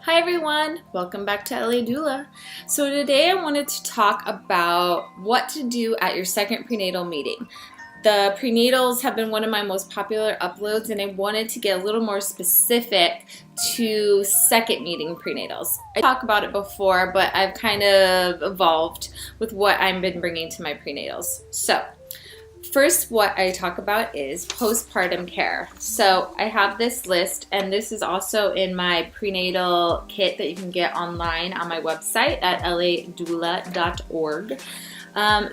Hi everyone, welcome back to LA Doula. So today I wanted to talk about what to do at your second prenatal meeting. The prenatals have been one of my most popular uploads and I wanted to get a little more specific to second meeting prenatals. I talked about it before, but I've kind of evolved with what I've been bringing to my prenatals. So first, what I talk about is postpartum care. So I have this list, and this is also in my prenatal kit that you can get online on my website at ladoula.org.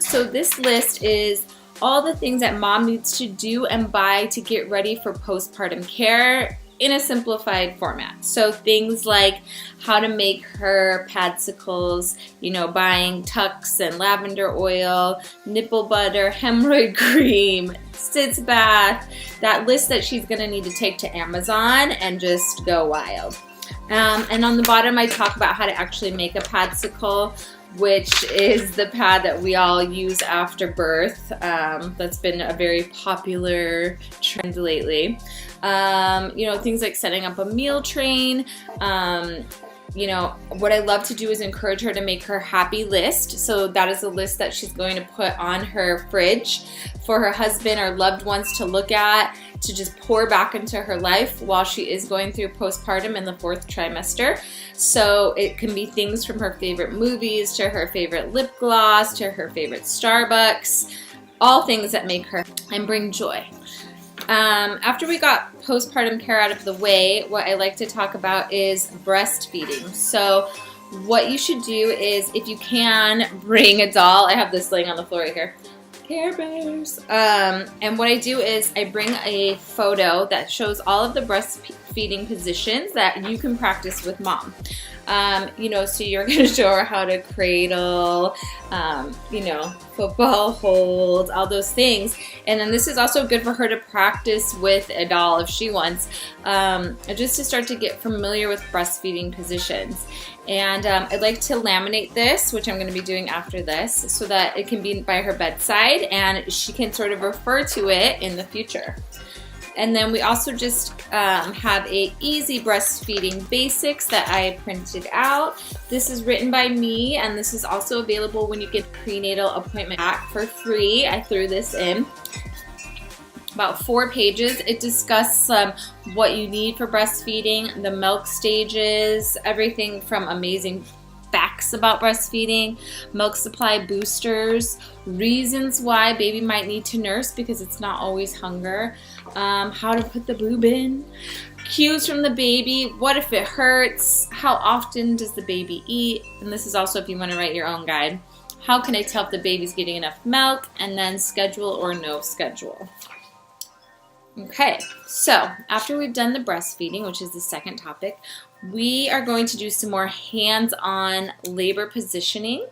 So this list is all the things that mom needs to do and buy to get ready for postpartum care in a simplified format. So things like how to make her padsicles, buying Tux and lavender oil, nipple butter, hemorrhoid cream, sitz bath, that list that she's gonna need to take to Amazon and just go wild. And on the bottom I talk about how to actually make a padsicle, which is the pad that we all use after birth. That's been a very popular trend lately. Things like setting up a meal train. What I love to do is encourage her to make her happy list. So that is a list that she's going to put on her fridge for her husband or loved ones to look at, to just pour back into her life while she is going through postpartum in the 4th trimester. So it can be things from her favorite movies to her favorite lip gloss to her favorite Starbucks, all things that make her and bring joy. After we got postpartum care out of the way, what I like to talk about is breastfeeding. So what you should do is, if you can, bring a doll. I have this laying on the floor right here. Care Bears. And what I do is I bring a photo that shows all of the breastfeeding positions that you can practice with mom. So you're going to show her how to cradle, football holds, all those things. And then this is also good for her to practice with a doll if she wants, just to start to get familiar with breastfeeding positions. And I'd like to laminate this, which I'm going to be doing after this, so that it can be by her bedside and she can sort of refer to it in the future. And then we also just have a easy breastfeeding basics that I printed out. This is written by me, and this is also available when you get prenatal appointment pack for free. I threw this in. About 4 pages. It discusses what you need for breastfeeding, the milk stages, everything from amazing facts about breastfeeding, milk supply boosters, reasons why baby might need to nurse because it's not always hunger, how to put the boob in, cues from the baby, what if it hurts, how often does the baby eat, and this is also if you want to write your own guide, how can I tell if the baby's getting enough milk, and then schedule or no schedule. Okay, so after we've done the breastfeeding, which is the second topic, we are going to do some more hands-on labor positioning.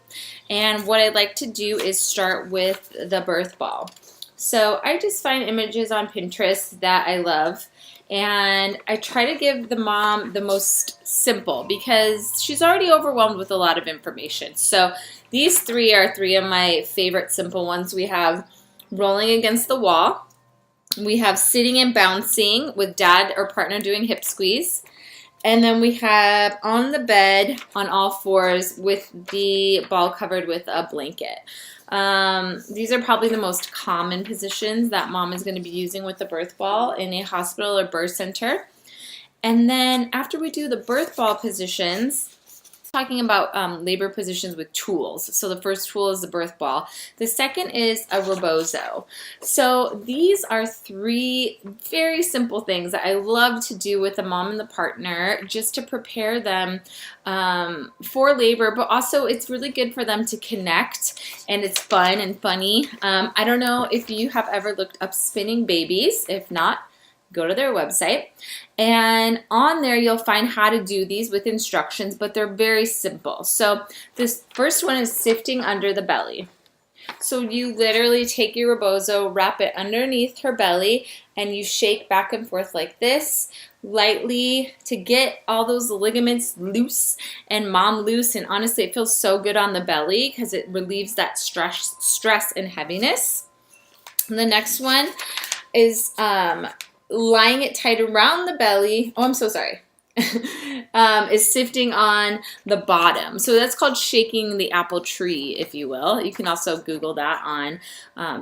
And what I'd like to do is start with the birth ball. So I just find images on Pinterest that I love. And I try to give the mom the most simple because she's already overwhelmed with a lot of information. So these 3 are 3 of my favorite simple ones. We have rolling against the wall. We have sitting and bouncing with dad or partner doing hip squeeze. And then we have on the bed on all 4s with the ball covered with a blanket. These are probably the most common positions that mom is going to be using with the birth ball in a hospital or birth center. And then after we do the birth ball positions, talking about labor positions with tools. So the first tool is the birth ball. The second is a rebozo. So these are 3 very simple things that I love to do with the mom and the partner just to prepare them for labor, but also it's really good for them to connect and it's fun and funny. I don't know if you have ever looked up spinning babies. If not, go to their website, and on there you'll find how to do these with instructions, but they're very simple. So this first one is sifting under the belly. So you literally take your rebozo, wrap it underneath her belly, and you shake back and forth like this lightly to get all those ligaments loose and mom loose. And honestly, it feels so good on the belly because it relieves that stress and heaviness. And the next one is lying it tight around the belly. Oh, I'm so sorry. is sifting on the bottom. So that's called shaking the apple tree, if you will. You can also Google that on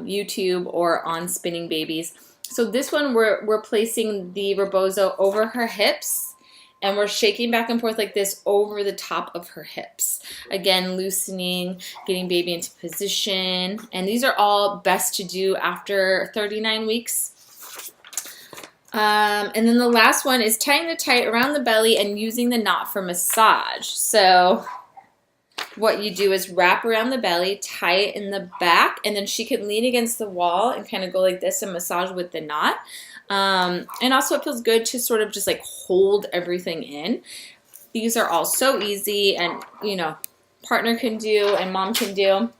YouTube or on Spinning Babies. So this one, we're placing the rebozo over her hips, and we're shaking back and forth like this over the top of her hips. Again, loosening, getting baby into position. And these are all best to do after 39 weeks. And then the last one is tying the tight around the belly and using the knot for massage. So what you do is wrap around the belly, tie it in the back, and then she can lean against the wall and kind of go like this and massage with the knot. And also it feels good to sort of just like hold everything in. These are all so easy, and you know, partner can do and mom can do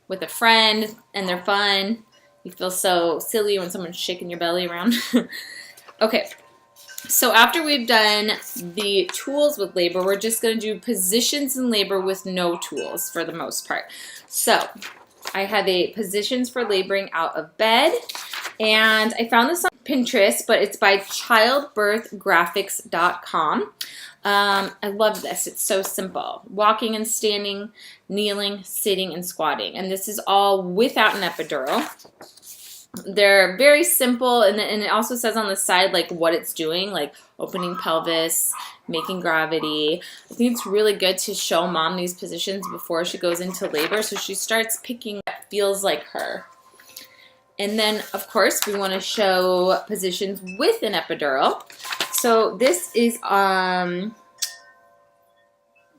with a friend, and they're fun. You feel so silly when someone's shaking your belly around. Okay, so after we've done the tools with labor, we're just going to do positions in labor with no tools for the most part. So I have a positions for laboring out of bed, and I found this on Pinterest, but it's by childbirthgraphics.com. I love this. It's so simple. Walking and standing, kneeling, sitting, and squatting. And this is all without an epidural. They're very simple, and it also says on the side like what it's doing, like opening pelvis, making gravity. I think it's really good to show mom these positions before she goes into labor, so she starts picking what feels like her. And then, of course, we want to show positions with an epidural. So this is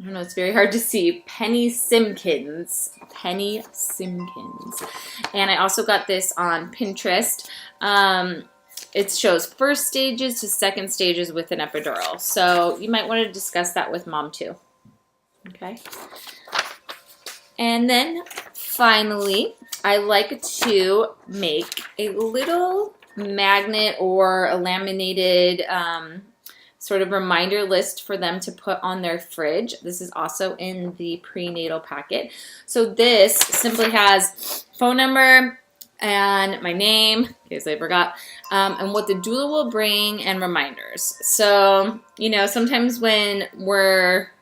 I don't know, it's very hard to see. Penny Simkins. Penny Simkins. And I also got this on Pinterest. It shows first stages to second stages with an epidural. So you might want to discuss that with mom too. Okay. And then finally, I like to make a little magnet or a laminated sort of reminder list for them to put on their fridge. This is also in the prenatal packet. So this simply has phone number and my name, in case I forgot, and what the doula will bring and reminders. So, you know, sometimes when we're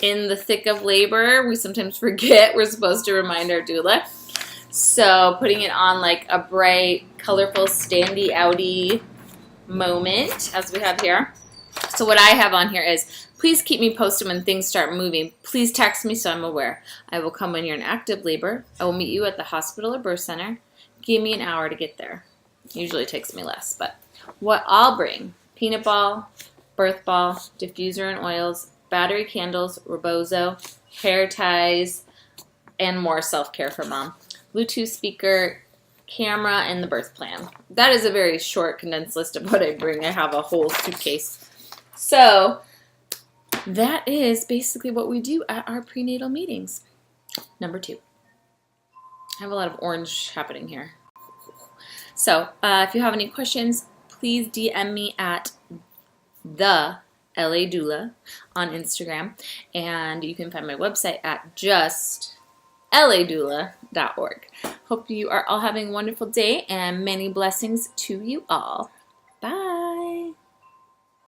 in the thick of labor, we sometimes forget we're supposed to remind our doula. So putting it on like a bright, colorful, standy outy moment, as we have here. So what I have on here is, please keep me posted when things start moving. Please text me so I'm aware. I will come when you're in active labor. I will meet you at the hospital or birth center. Give me an hour to get there. Usually it takes me less, but what I'll bring: peanut ball, birth ball, diffuser and oils, battery candles, rebozo, hair ties, and more self-care for mom. Bluetooth speaker, camera, and the birth plan. That is a very short, condensed list of what I bring. I have a whole suitcase. So that is basically what we do at our prenatal meetings. Number 2. I have a lot of orange happening here. So if you have any questions, please DM me at the LA Doula on Instagram, and you can find my website at justladoula.org. Hope you are all having a wonderful day, and many blessings to you all. Bye.